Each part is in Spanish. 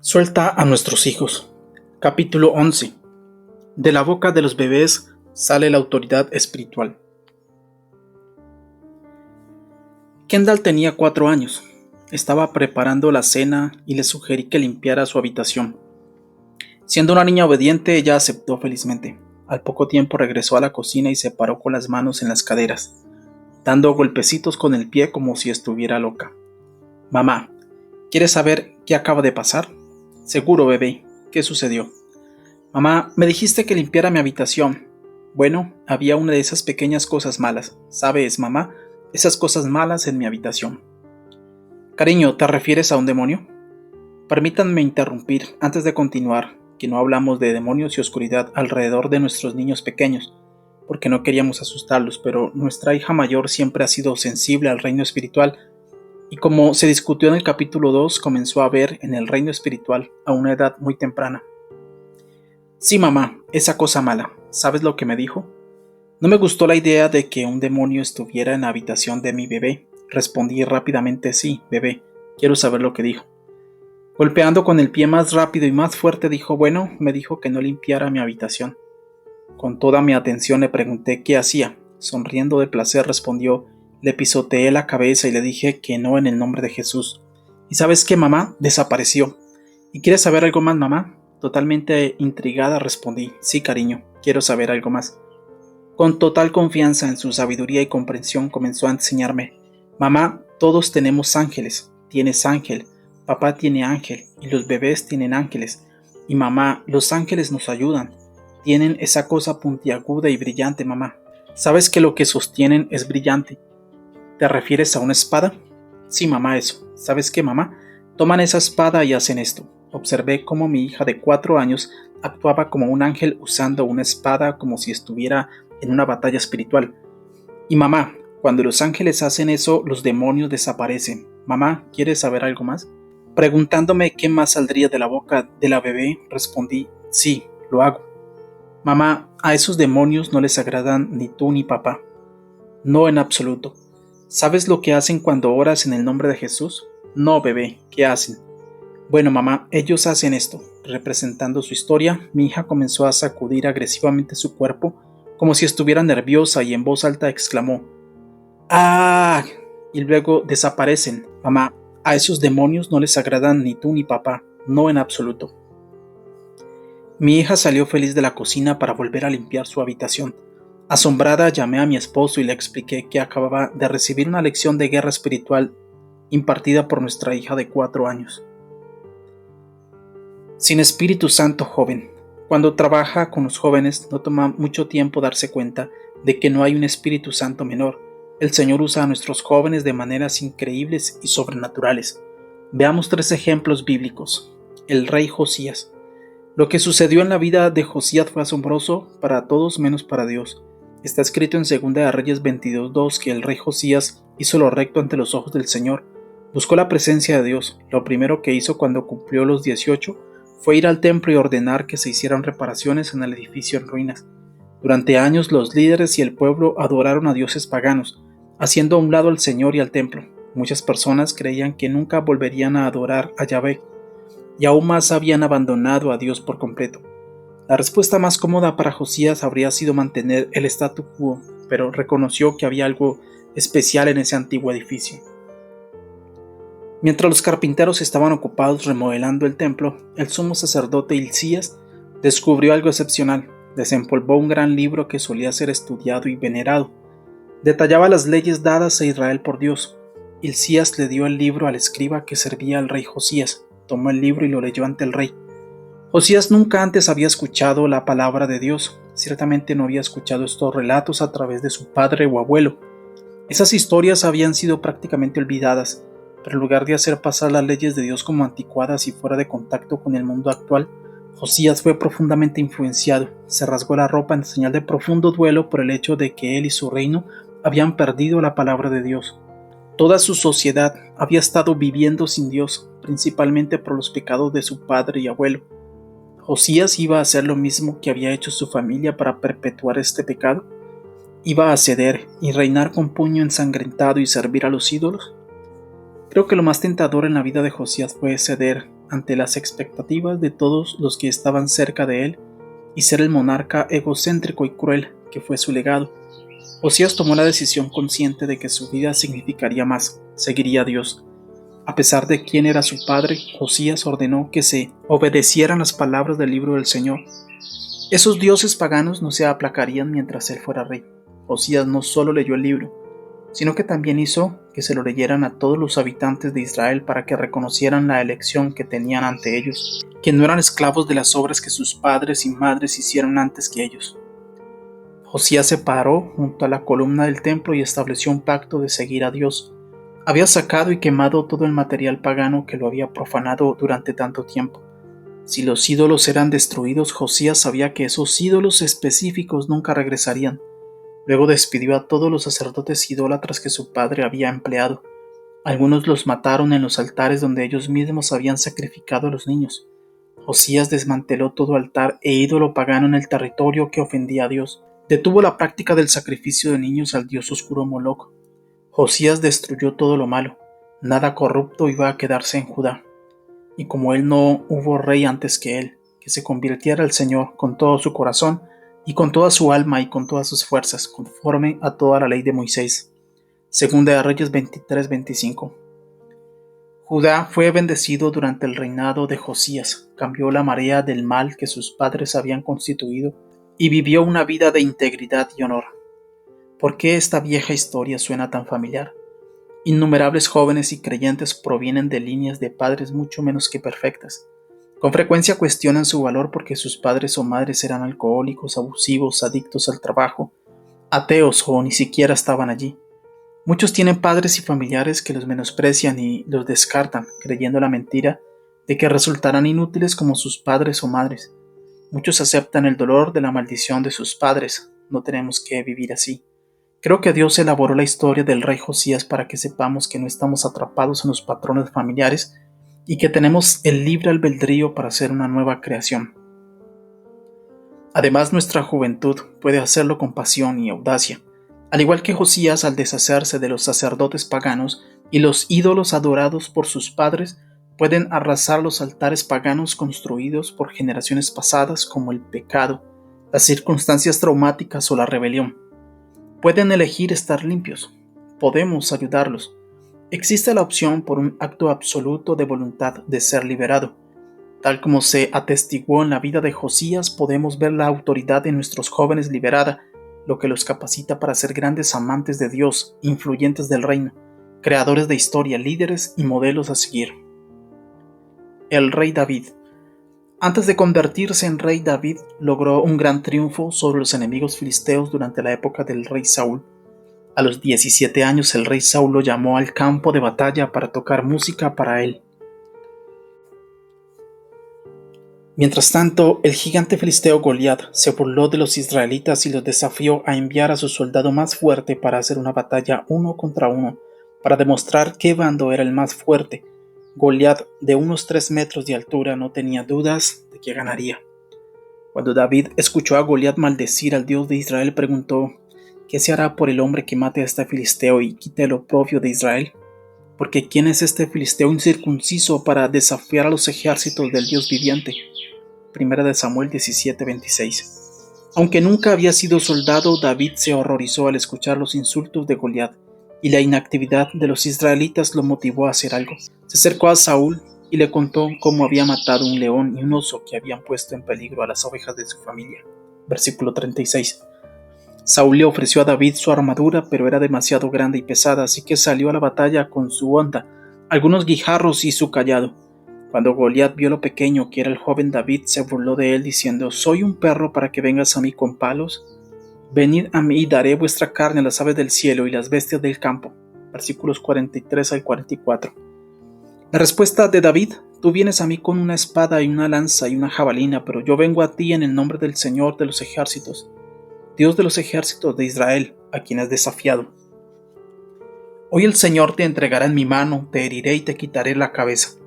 Suelta a nuestros hijos. Capítulo 11. De la boca de los bebés sale la autoridad espiritual. Kendall tenía 4 años. Estaba preparando la cena y le sugerí que limpiara su habitación. Siendo una niña obediente, ella aceptó felizmente. Al poco tiempo regresó a la cocina y se paró con las manos en las caderas, dando golpecitos con el pie como si estuviera loca. Mamá, ¿quieres saber qué acaba de pasar? Seguro, bebé. ¿Qué sucedió? Mamá, me dijiste que limpiara mi habitación. Bueno, había una de esas pequeñas cosas malas. ¿Sabes, mamá? Esas cosas malas en mi habitación. Cariño, ¿te refieres a un demonio? Permítanme interrumpir antes de continuar, que no hablamos de demonios y oscuridad alrededor de nuestros niños pequeños, porque no queríamos asustarlos, pero nuestra hija mayor siempre ha sido sensible al reino espiritual. Y como se discutió en el capítulo 2, comenzó a ver en el reino espiritual a una edad muy temprana. Sí, mamá, esa cosa mala. ¿Sabes lo que me dijo? No me gustó la idea de que un demonio estuviera en la habitación de mi bebé. Respondí rápidamente: sí, bebé, quiero saber lo que dijo. Golpeando con el pie más rápido y más fuerte dijo: bueno, me dijo que no limpiara mi habitación. Con toda mi atención le pregunté qué hacía. Sonriendo de placer respondió: le pisoteé la cabeza y le dije que no en el nombre de Jesús. ¿Y sabes qué, mamá? Desapareció. ¿Y quieres saber algo más, mamá? Totalmente intrigada respondí: sí, cariño, quiero saber algo más. Con total confianza en su sabiduría y comprensión comenzó a enseñarme: mamá, todos tenemos ángeles. Tienes ángel, papá tiene ángel y los bebés tienen ángeles. Y mamá, los ángeles nos ayudan. Tienen esa cosa puntiaguda y brillante, mamá. ¿Sabes que lo que sostienen es brillante? ¿Te refieres a una espada? Sí, mamá, eso. ¿Sabes qué, mamá? Toman esa espada y hacen esto. Observé cómo mi hija de 4 años actuaba como un ángel usando una espada como si estuviera en una batalla espiritual. Y mamá, cuando los ángeles hacen eso, los demonios desaparecen. Mamá, ¿quieres saber algo más? Preguntándome qué más saldría de la boca de la bebé, respondí: sí, lo hago. Mamá, a esos demonios no les agradan ni tú ni papá. No, en absoluto. ¿Sabes lo que hacen cuando oras en el nombre de Jesús? No, bebé, ¿qué hacen? Bueno, mamá, ellos hacen esto. Representando su historia, mi hija comenzó a sacudir agresivamente su cuerpo, como si estuviera nerviosa, y en voz alta exclamó: ¡ah! Y luego desaparecen. Mamá, a esos demonios no les agradan ni tú ni papá. No, en absoluto. Mi hija salió feliz de la cocina para volver a limpiar su habitación. Asombrada, llamé a mi esposo y le expliqué que acababa de recibir una lección de guerra espiritual impartida por nuestra hija de 4 años. Sin Espíritu Santo, joven. Cuando trabaja con los jóvenes no toma mucho tiempo darse cuenta de que no hay un Espíritu Santo menor. El Señor usa a nuestros jóvenes de maneras increíbles y sobrenaturales. Veamos 3 ejemplos bíblicos. El rey Josías. Lo que sucedió en la vida de Josías fue asombroso para todos menos para Dios. Está escrito en 2 de Reyes 22:2 que el rey Josías hizo lo recto ante los ojos del Señor. Buscó la presencia de Dios. Lo primero que hizo cuando cumplió los 18 fue ir al templo y ordenar que se hicieran reparaciones en el edificio en ruinas. Durante años los líderes y el pueblo adoraron a dioses paganos, haciendo a un lado al Señor y al templo. Muchas personas creían que nunca volverían a adorar a Yahvé, y aún más habían abandonado a Dios por completo. La respuesta más cómoda para Josías habría sido mantener el statu quo, pero reconoció que había algo especial en ese antiguo edificio. Mientras los carpinteros estaban ocupados remodelando el templo, el sumo sacerdote Hilcías descubrió algo excepcional. Desempolvó un gran libro que solía ser estudiado y venerado. Detallaba las leyes dadas a Israel por Dios. Hilcías le dio el libro al escriba que servía al rey Josías. Tomó el libro y lo leyó ante el rey. Josías nunca antes había escuchado la palabra de Dios. Ciertamente no había escuchado estos relatos a través de su padre o abuelo. Esas historias habían sido prácticamente olvidadas, pero en lugar de hacer pasar las leyes de Dios como anticuadas y fuera de contacto con el mundo actual, Josías fue profundamente influenciado. Se rasgó la ropa en señal de profundo duelo por el hecho de que él y su reino habían perdido la palabra de Dios. Toda su sociedad había estado viviendo sin Dios, principalmente por los pecados de su padre y abuelo. ¿Josías iba a hacer lo mismo que había hecho su familia para perpetuar este pecado? ¿Iba a ceder y reinar con puño ensangrentado y servir a los ídolos? Creo que lo más tentador en la vida de Josías fue ceder ante las expectativas de todos los que estaban cerca de él y ser el monarca egocéntrico y cruel que fue su legado. Josías tomó la decisión consciente de que su vida significaría más, seguiría a Dios. A pesar de quién era su padre, Josías ordenó que se obedecieran las palabras del libro del Señor. Esos dioses paganos no se aplacarían mientras él fuera rey. Josías no solo leyó el libro, sino que también hizo que se lo leyeran a todos los habitantes de Israel para que reconocieran la elección que tenían ante ellos, que no eran esclavos de las obras que sus padres y madres hicieron antes que ellos. Josías se paró junto a la columna del templo y estableció un pacto de seguir a Dios. Había sacado y quemado todo el material pagano que lo había profanado durante tanto tiempo. Si los ídolos eran destruidos, Josías sabía que esos ídolos específicos nunca regresarían. Luego despidió a todos los sacerdotes idólatras que su padre había empleado. Algunos los mataron en los altares donde ellos mismos habían sacrificado a los niños. Josías desmanteló todo altar e ídolo pagano en el territorio que ofendía a Dios. Detuvo la práctica del sacrificio de niños al dios oscuro Moloc. Josías destruyó todo lo malo. Nada corrupto iba a quedarse en Judá. Y como él no hubo rey antes que él, que se convirtiera al Señor con todo su corazón, y con toda su alma y con todas sus fuerzas, conforme a toda la ley de Moisés. Segunda de Reyes 23:25. Judá fue bendecido durante el reinado de Josías, cambió la marea del mal que sus padres habían constituido y vivió una vida de integridad y honor. ¿Por qué esta vieja historia suena tan familiar? Innumerables jóvenes y creyentes provienen de líneas de padres mucho menos que perfectas. Con frecuencia cuestionan su valor porque sus padres o madres eran alcohólicos, abusivos, adictos al trabajo, ateos o ni siquiera estaban allí. Muchos tienen padres y familiares que los menosprecian y los descartan, creyendo la mentira de que resultarán inútiles como sus padres o madres. Muchos aceptan el dolor de la maldición de sus padres. No tenemos que vivir así. Creo que Dios elaboró la historia del rey Josías para que sepamos que no estamos atrapados en los patrones familiares y que tenemos el libre albedrío para hacer una nueva creación. Además, nuestra juventud puede hacerlo con pasión y audacia, al igual que Josías al deshacerse de los sacerdotes paganos y los ídolos adorados por sus padres, pueden arrasar los altares paganos construidos por generaciones pasadas como el pecado, las circunstancias traumáticas o la rebelión. Pueden elegir estar limpios. Podemos ayudarlos. Existe la opción por un acto absoluto de voluntad de ser liberado. Tal como se atestiguó en la vida de Josías, podemos ver la autoridad de nuestros jóvenes liberada, lo que los capacita para ser grandes amantes de Dios, influyentes del reino, creadores de historia, líderes y modelos a seguir. El rey David. Antes de convertirse en rey, David logró un gran triunfo sobre los enemigos filisteos durante la época del rey Saúl. A los 17 años el rey Saúl lo llamó al campo de batalla para tocar música para él. Mientras tanto, el gigante filisteo Goliat se burló de los israelitas y los desafió a enviar a su soldado más fuerte para hacer una batalla 1 contra 1, para demostrar qué bando era el más fuerte. Goliat, de unos 3 metros de altura, no tenía dudas de que ganaría. Cuando David escuchó a Goliat maldecir al Dios de Israel, preguntó: ¿qué se hará por el hombre que mate a este filisteo y quite el oprobio de Israel? Porque ¿quién es este filisteo incircunciso para desafiar a los ejércitos del Dios viviente? Primera de Samuel 17:26. Aunque nunca había sido soldado, David se horrorizó al escuchar los insultos de Goliat, y la inactividad de los israelitas lo motivó a hacer algo. Se acercó a Saúl y le contó cómo había matado un león y un oso que habían puesto en peligro a las ovejas de su familia. Versículo 36. Saúl le ofreció a David su armadura, pero era demasiado grande y pesada, así que salió a la batalla con su honda, algunos guijarros y su cayado. Cuando Goliat vio lo pequeño que era el joven David, se burló de él diciendo: ¿soy un perro para que vengas a mí con palos? Venid a mí y daré vuestra carne a las aves del cielo y las bestias del campo. Versículos 43 al 44. La respuesta de David: tú vienes a mí con una espada y una lanza y una jabalina, pero yo vengo a ti en el nombre del Señor de los ejércitos, Dios de los ejércitos de Israel, a quien has desafiado. Hoy el Señor te entregará en mi mano, te heriré y te quitaré la cabeza.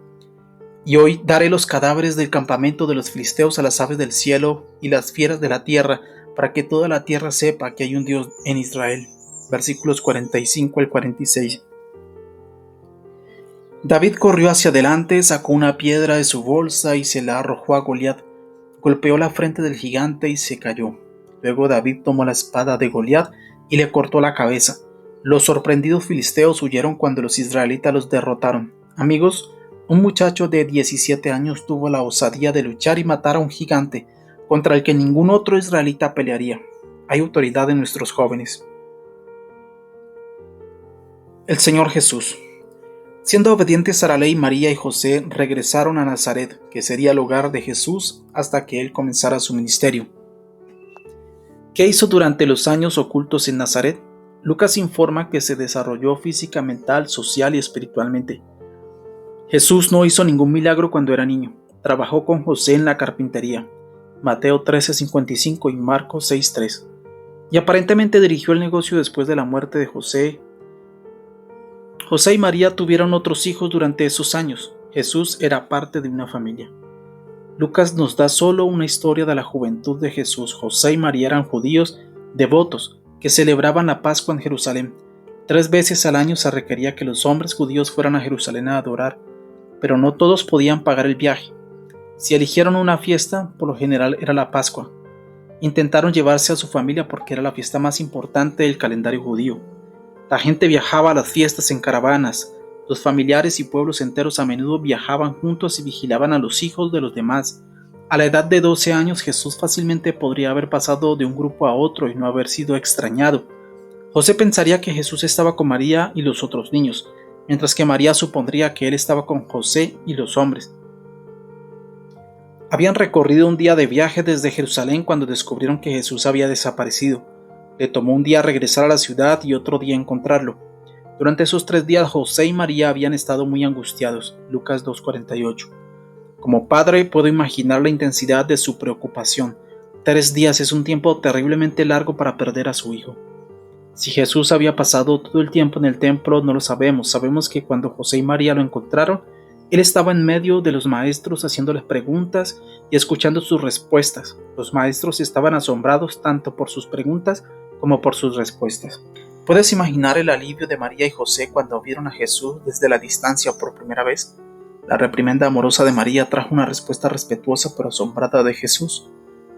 Y hoy daré los cadáveres del campamento de los filisteos a las aves del cielo y las fieras de la tierra, para que toda la tierra sepa que hay un Dios en Israel. Versículos 45 al 46. David corrió hacia adelante, sacó una piedra de su bolsa y se la arrojó a Goliat. Golpeó la frente del gigante y se cayó. Luego David tomó la espada de Goliat y le cortó la cabeza. Los sorprendidos filisteos huyeron cuando los israelitas los derrotaron. Amigos, un muchacho de 17 años tuvo la osadía de luchar y matar a un gigante contra el que ningún otro israelita pelearía. Hay autoridad en nuestros jóvenes. El Señor Jesús. Siendo obedientes a la ley, María y José regresaron a Nazaret, que sería el hogar de Jesús hasta que él comenzara su ministerio. ¿Qué hizo durante los años ocultos en Nazaret? Lucas informa que se desarrolló física, mental, social y espiritualmente. Jesús no hizo ningún milagro cuando era niño. Trabajó con José en la carpintería. Mateo 13:55 y Marcos 6:3. Y aparentemente dirigió el negocio después de la muerte de José. José y María tuvieron otros hijos durante esos años. Jesús era parte de una familia. Lucas nos da solo una historia de la juventud de Jesús. José y María eran judíos devotos que celebraban la Pascua en Jerusalén. 3 veces al año se requería que los hombres judíos fueran a Jerusalén a adorar, pero no todos podían pagar el viaje. Si eligieron una fiesta, por lo general era la Pascua. Intentaron llevarse a su familia porque era la fiesta más importante del calendario judío. La gente viajaba a las fiestas en caravanas. Los familiares y pueblos enteros a menudo viajaban juntos y vigilaban a los hijos de los demás. A la edad de 12 años, Jesús fácilmente podría haber pasado de un grupo a otro y no haber sido extrañado. José pensaría que Jesús estaba con María y los otros niños, mientras que María supondría que él estaba con José y los hombres. Habían recorrido un día de viaje desde Jerusalén cuando descubrieron que Jesús había desaparecido. Le tomó un día regresar a la ciudad y otro día encontrarlo. Durante esos 3 días José y María habían estado muy angustiados. Lucas 2:48. Como padre puedo imaginar la intensidad de su preocupación. 3 días es un tiempo terriblemente largo para perder a su hijo. Si Jesús había pasado todo el tiempo en el templo no lo sabemos. Sabemos que cuando José y María lo encontraron, él estaba en medio de los maestros haciéndoles preguntas y escuchando sus respuestas. Los maestros estaban asombrados tanto por sus preguntas como por sus respuestas. ¿Puedes imaginar el alivio de María y José cuando vieron a Jesús desde la distancia por primera vez? La reprimenda amorosa de María trajo una respuesta respetuosa pero asombrada de Jesús.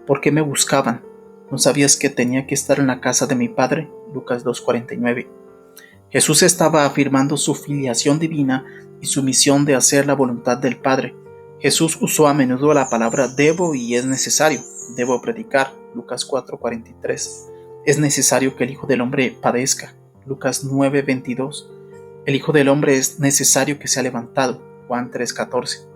¿Por qué me buscaban? ¿No sabías que tenía que estar en la casa de mi Padre? Lucas 2:49. Jesús estaba afirmando su filiación divina y su misión de hacer la voluntad del Padre. Jesús usó a menudo la palabra debo y es necesario. Debo predicar. Lucas 4:43. Es necesario que el Hijo del Hombre padezca. Lucas 9:22. El Hijo del Hombre es necesario que sea levantado. Juan 3:14.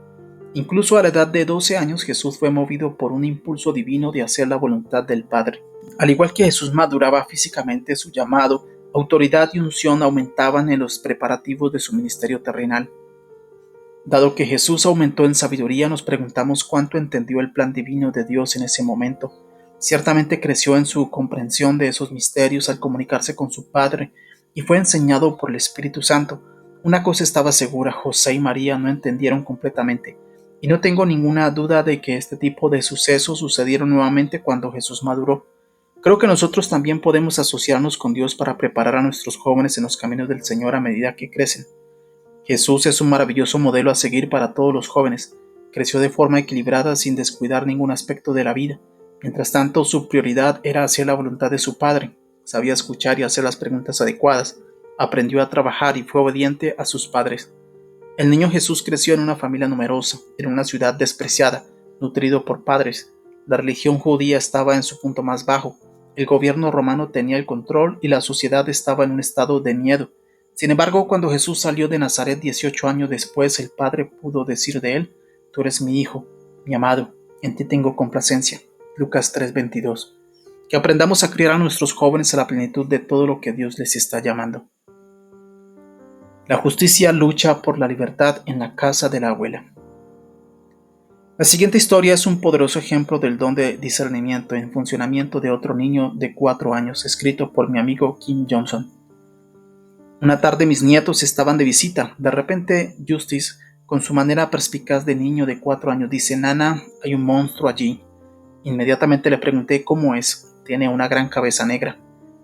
Incluso a la edad de 12 años Jesús fue movido por un impulso divino de hacer la voluntad del Padre. Al igual que Jesús maduraba físicamente, su llamado, autoridad y unción aumentaban en los preparativos de su ministerio terrenal. Dado que Jesús aumentó en sabiduría, nos preguntamos cuánto entendió el plan divino de Dios en ese momento. Ciertamente creció en su comprensión de esos misterios al comunicarse con su Padre y fue enseñado por el Espíritu Santo. Una cosa estaba segura, José y María no entendieron completamente, y no tengo ninguna duda de que este tipo de sucesos sucedieron nuevamente cuando Jesús maduró. Creo que nosotros también podemos asociarnos con Dios para preparar a nuestros jóvenes en los caminos del Señor a medida que crecen. Jesús es un maravilloso modelo a seguir para todos los jóvenes. Creció de forma equilibrada sin descuidar ningún aspecto de la vida. Mientras tanto, su prioridad era hacer la voluntad de su Padre. Sabía escuchar y hacer las preguntas adecuadas. Aprendió a trabajar y fue obediente a sus padres. El niño Jesús creció en una familia numerosa, en una ciudad despreciada, nutrido por padres. La religión judía estaba en su punto más bajo. El gobierno romano tenía el control y la sociedad estaba en un estado de miedo. Sin embargo, cuando Jesús salió de Nazaret 18 años después, el Padre pudo decir de él: «Tú eres mi hijo, mi amado, en ti tengo complacencia». Lucas 3:22. Que aprendamos a criar a nuestros jóvenes a la plenitud de todo lo que Dios les está llamando. La justicia lucha por la libertad en la casa de la abuela. La siguiente historia es un poderoso ejemplo del don de discernimiento en funcionamiento de otro niño de 4 años, escrito por mi amigo Kim Johnson. Una tarde mis nietos estaban de visita. De repente, Justice, con su manera perspicaz de niño de 4 años, dice: «Nana, hay un monstruo allí». Inmediatamente le pregunté cómo es. «Tiene una gran cabeza negra».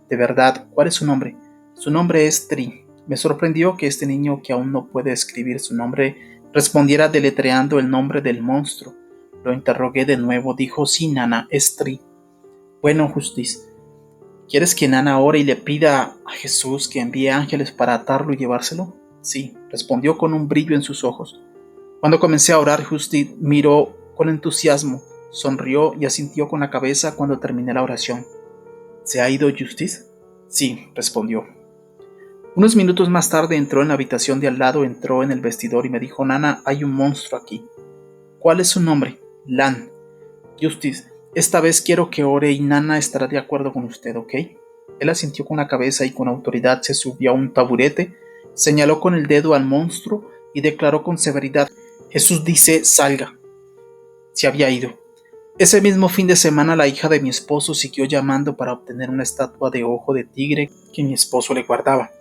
«¿De verdad? ¿Cuál es su nombre?» «Su nombre es Tri». Me sorprendió que este niño, que aún no puede escribir su nombre, respondiera deletreando el nombre del monstruo. Lo interrogué de nuevo. Dijo: sí, Nana, es Tri. Bueno, Justice, ¿quieres que Nana ore y le pida a Jesús que envíe ángeles para atarlo y llevárselo? Sí, respondió con un brillo en sus ojos. Cuando comencé a orar, Justice miró con entusiasmo, sonrió y asintió con la cabeza cuando terminé la oración. ¿Se ha ido Justice? Sí, respondió. Unos minutos más tarde entró en la habitación de al lado, entró en el vestidor y me dijo: Nana, hay un monstruo aquí. ¿Cuál es su nombre? Lan. Justice, esta vez quiero que ore y Nana estará de acuerdo con usted, ¿ok? Él asintió con la cabeza y con autoridad se subió a un taburete, señaló con el dedo al monstruo y declaró con severidad: Jesús dice, salga. Se había ido. Ese mismo fin de semana la hija de mi esposo siguió llamando para obtener una estatua de ojo de tigre que mi esposo le guardaba.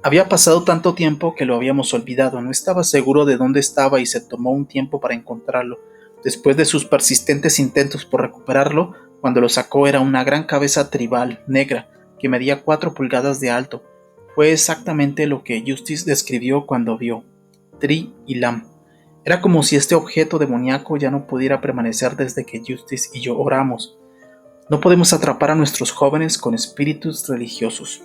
Había pasado tanto tiempo que lo habíamos olvidado, no estaba seguro de dónde estaba y se tomó un tiempo para encontrarlo. Después de sus persistentes intentos por recuperarlo, cuando lo sacó era una gran cabeza tribal, negra, que medía 4 pulgadas de alto. Fue exactamente lo que Justice describió cuando vio Tri y Lam. Era como si este objeto demoníaco ya no pudiera permanecer desde que Justice y yo oramos. No podemos atrapar a nuestros jóvenes con espíritus religiosos.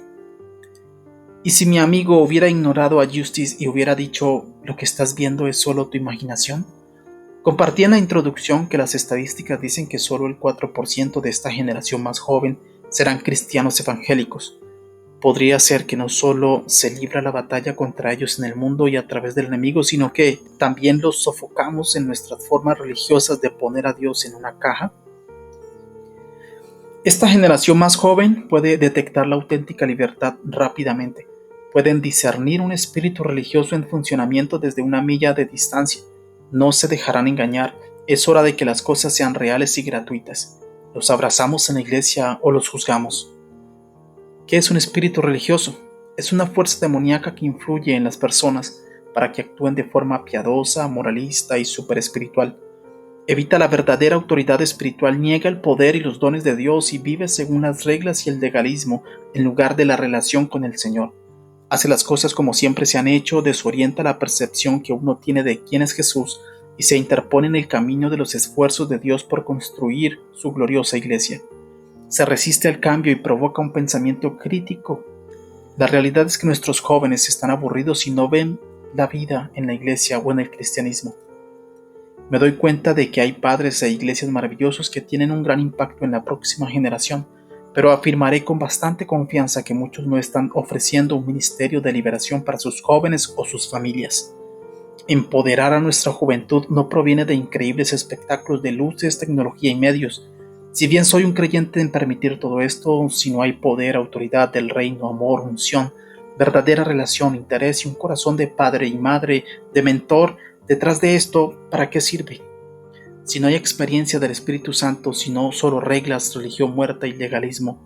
¿Y si mi amigo hubiera ignorado a Justice y hubiera dicho: lo que estás viendo es solo tu imaginación? Compartí en la introducción que las estadísticas dicen que solo el 4% de esta generación más joven serán cristianos evangélicos. Podría ser que no solo se libra la batalla contra ellos en el mundo y a través del enemigo, sino que también los sofocamos en nuestras formas religiosas de poner a Dios en una caja. Esta generación más joven puede detectar la auténtica libertad rápidamente. Pueden discernir un espíritu religioso en funcionamiento desde una milla de distancia. No se dejarán engañar. Es hora de que las cosas sean reales y gratuitas. ¿Los abrazamos en la iglesia o los juzgamos? ¿Qué es un espíritu religioso? Es una fuerza demoníaca que influye en las personas para que actúen de forma piadosa, moralista y superespiritual. Evita la verdadera autoridad espiritual, niega el poder y los dones de Dios y vive según las reglas y el legalismo en lugar de la relación con el Señor. Hace las cosas como siempre se han hecho, desorienta la percepción que uno tiene de quién es Jesús y se interpone en el camino de los esfuerzos de Dios por construir su gloriosa iglesia. Se resiste al cambio y provoca un pensamiento crítico. La realidad es que nuestros jóvenes están aburridos y no ven la vida en la iglesia o en el cristianismo. Me doy cuenta de que hay padres e iglesias maravillosos que tienen un gran impacto en la próxima generación, pero afirmaré con bastante confianza que muchos no están ofreciendo un ministerio de liberación para sus jóvenes o sus familias. Empoderar a nuestra juventud no proviene de increíbles espectáculos de luces, tecnología y medios. Si bien soy un creyente en permitir todo esto, si no hay poder, autoridad del reino, amor, unción, verdadera relación, interés y un corazón de padre y madre, de mentor, detrás de esto, ¿para qué sirve? Si no hay experiencia del Espíritu Santo, sino solo reglas, religión muerta y legalismo,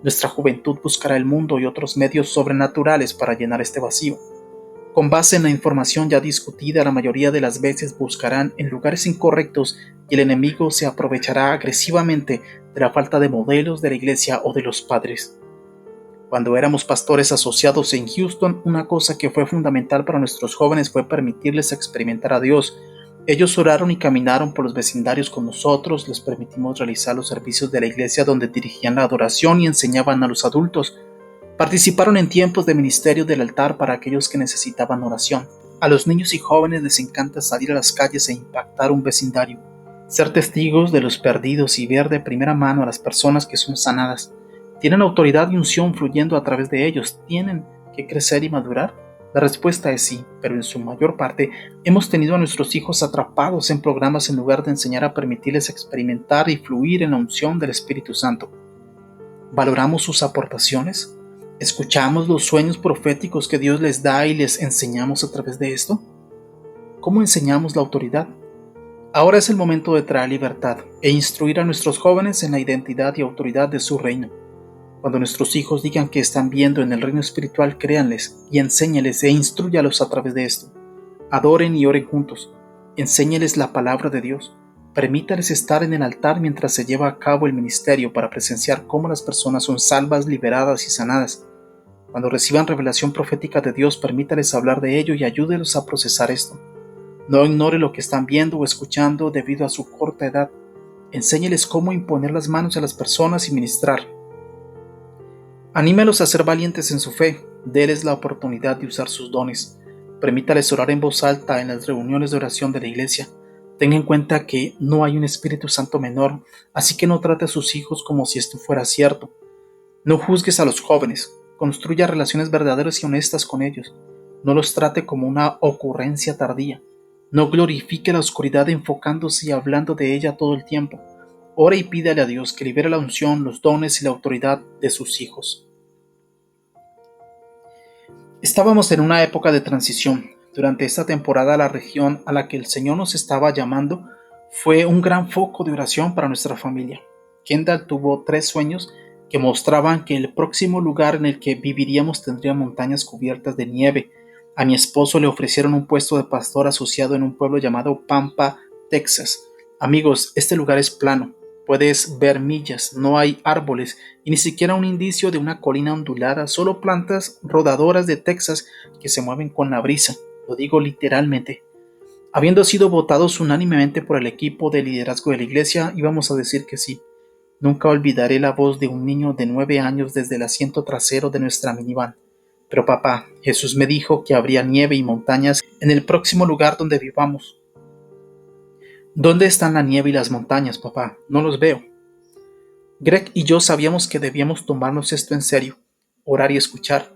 nuestra juventud buscará el mundo y otros medios sobrenaturales para llenar este vacío. Con base en la información ya discutida, la mayoría de las veces buscarán en lugares incorrectos y el enemigo se aprovechará agresivamente de la falta de modelos de la iglesia o de los padres. Cuando éramos pastores asociados en Houston, una cosa que fue fundamental para nuestros jóvenes fue permitirles experimentar a Dios. Ellos oraron y caminaron por los vecindarios con nosotros, les permitimos realizar los servicios de la iglesia donde dirigían la adoración y enseñaban a los adultos. Participaron en tiempos de ministerio del altar para aquellos que necesitaban oración. A los niños y jóvenes les encanta salir a las calles e impactar un vecindario, ser testigos de los perdidos y ver de primera mano a las personas que son sanadas. ¿Tienen autoridad y unción fluyendo a través de ellos? ¿Tienen que crecer y madurar? La respuesta es sí, pero en su mayor parte hemos tenido a nuestros hijos atrapados en programas en lugar de enseñar a permitirles experimentar y fluir en la unción del Espíritu Santo. ¿Valoramos sus aportaciones? ¿Escuchamos los sueños proféticos que Dios les da y les enseñamos a través de esto? ¿Cómo enseñamos la autoridad? Ahora es el momento de traer libertad e instruir a nuestros jóvenes en la identidad y autoridad de su reino. Cuando nuestros hijos digan que están viendo en el reino espiritual, créanles y enséñales e instrúyalos a través de esto. Adoren y oren juntos. Enséñales la palabra de Dios. Permítales estar en el altar mientras se lleva a cabo el ministerio para presenciar cómo las personas son salvas, liberadas y sanadas. Cuando reciban revelación profética de Dios, permítales hablar de ello y ayúdelos a procesar esto. No ignore lo que están viendo o escuchando debido a su corta edad. Enséñeles cómo imponer las manos a las personas y ministrar. Anímelos a ser valientes en su fe. Déles la oportunidad de usar sus dones. Permítales orar en voz alta en las reuniones de oración de la iglesia. Tenga en cuenta que no hay un Espíritu Santo menor, así que no trate a sus hijos como si esto fuera cierto. No juzgues a los jóvenes. Construya relaciones verdaderas y honestas con ellos. No los trate como una ocurrencia tardía. No glorifique la oscuridad enfocándose y hablando de ella todo el tiempo. Ore y pídale a Dios que libere la unción, los dones y la autoridad de sus hijos. Estábamos en una época de transición. Durante esta temporada, la región a la que el Señor nos estaba llamando fue un gran foco de oración para nuestra familia. Kendall tuvo 3 sueños que mostraban que el próximo lugar en el que viviríamos tendría montañas cubiertas de nieve. A mi esposo le ofrecieron un puesto de pastor asociado en un pueblo llamado Pampa, Texas. Amigos, este lugar es plano. Puedes ver millas, no hay árboles y ni siquiera un indicio de una colina ondulada, solo plantas rodadoras de Texas que se mueven con la brisa. Lo digo literalmente. Habiendo sido votados unánimemente por el equipo de liderazgo de la iglesia, íbamos a decir que sí. Nunca olvidaré la voz de un niño de 9 años desde el asiento trasero de nuestra minivan. Pero papá, Jesús me dijo que habría nieve y montañas en el próximo lugar donde vivamos. ¿Dónde están la nieve y las montañas, papá? No los veo. Greg y yo sabíamos que debíamos tomarnos esto en serio, orar y escuchar.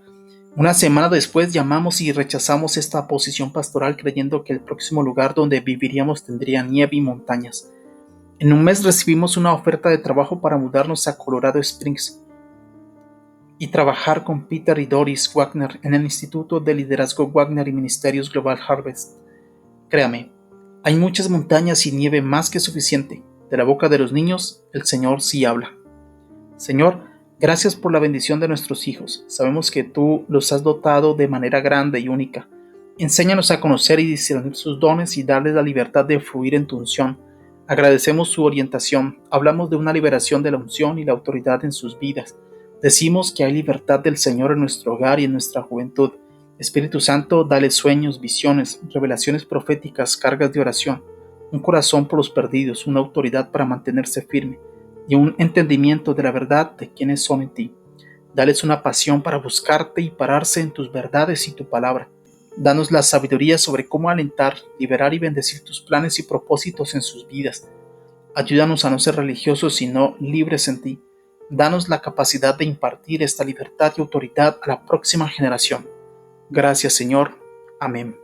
Una semana después llamamos y rechazamos esta posición pastoral creyendo que el próximo lugar donde viviríamos tendría nieve y montañas. En un mes recibimos una oferta de trabajo para mudarnos a Colorado Springs y trabajar con Peter y Doris Wagner en el Instituto de Liderazgo Wagner y Ministerios Global Harvest. Créame, hay muchas montañas y nieve más que suficiente. De la boca de los niños, el Señor sí habla. Señor, gracias por la bendición de nuestros hijos. Sabemos que tú los has dotado de manera grande y única. Enséñanos a conocer y discernir sus dones y darles la libertad de fluir en tu unción. Agradecemos su orientación. Hablamos de una liberación de la unción y la autoridad en sus vidas. Decimos que hay libertad del Señor en nuestro hogar y en nuestra juventud. Espíritu Santo, dale sueños, visiones, revelaciones proféticas, cargas de oración, un corazón por los perdidos, una autoridad para mantenerse firme y un entendimiento de la verdad de quienes son en ti. Dales una pasión para buscarte y pararse en tus verdades y tu palabra. Danos la sabiduría sobre cómo alentar, liberar y bendecir tus planes y propósitos en sus vidas. Ayúdanos a no ser religiosos, sino libres en ti. Danos la capacidad de impartir esta libertad y autoridad a la próxima generación. Gracias, Señor. Amén.